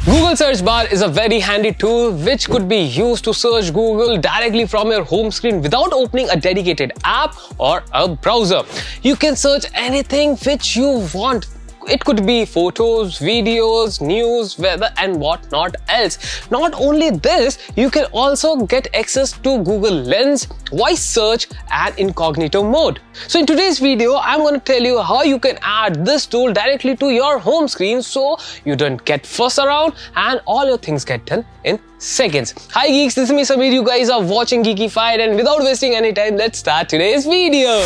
Google search bar is a very handy tool which could be used to search Google directly from your home screen without opening a dedicated app or a browser. You can search anything which you want. It could be photos, videos, news, weather and whatnot else. Not only this, you can also get access to Google Lens, voice search and incognito mode. So in today's video, I'm going to tell you how you can add this tool directly to your home screen so you don't get fussed around and all your things get done in seconds. Hi geeks, this is me Samir. You guys are watching Geekified, and without wasting any time, let's start today's video.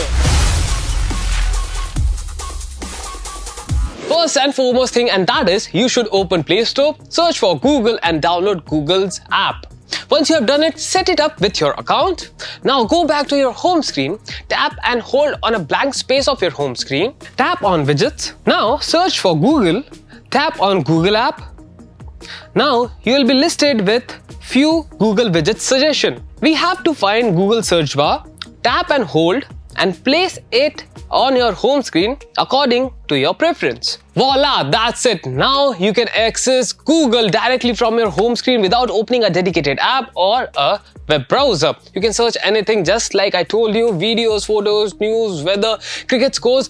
First and foremost thing, and that is you should open Play Store, search for Google and download Google's app. Once you have done it, set it up with your account. Now go back to your home screen, tap and hold on a blank space of your home screen, tap on widgets. Now search for Google, tap on Google app. Now you will be listed with few Google widgets suggestion. We have to find Google search bar, tap and hold and place it on your home screen according to your preference. Voila, that's it. Now you can access Google directly from your home screen without opening a dedicated app or a web browser. You can search anything just like I told you: videos, photos, news, weather, cricket scores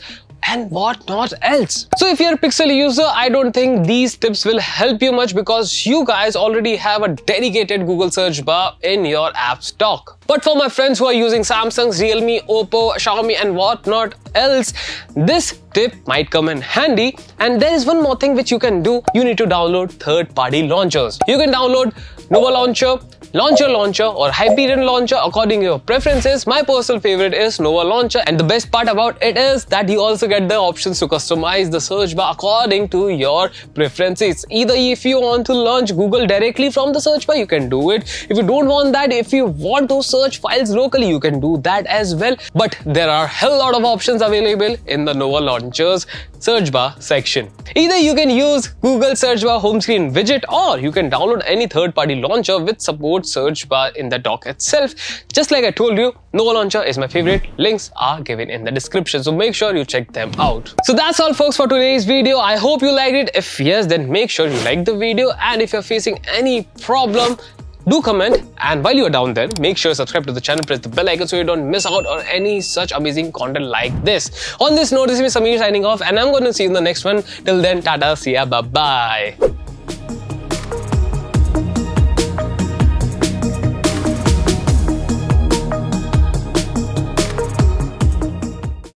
and whatnot else. So if you're a Pixel user, I don't think these tips will help you much because you guys already have a dedicated Google search bar in your app stock. But for my friends who are using Samsung, Realme, Oppo, Xiaomi and whatnot else, this tip might come in handy. And there is one more thing which you can do. You need to download third-party launchers. You can download Nova Launcher, Launcher or Hyperion Launcher according to your preferences. My personal favorite is Nova Launcher, and the best part about it is that you also get the options to customize the search bar according to your preferences. Either if you want to launch Google directly from the search bar, you can do it. If you don't want that, if you want to search files locally, you can do that as well. But there are a hell lot of options available in the Nova Launcher's search bar section. Either you can use Google search bar home screen widget, or you can download any third-party launcher with support search bar in the dock itself. Just like I told you, Nova Launcher is my favorite. Links are given in the description, so make sure you check them out. So that's all folks for today's video. I hope you liked it. If yes, then make sure you like the video, and if you're facing any problem, do comment, and while you're down there, make sure you subscribe to the channel, press the bell icon so you don't miss out on any such amazing content like this. On this note, this is Samir signing off, and I'm going to see you in the next one. Till then, tata, see ya, bye bye.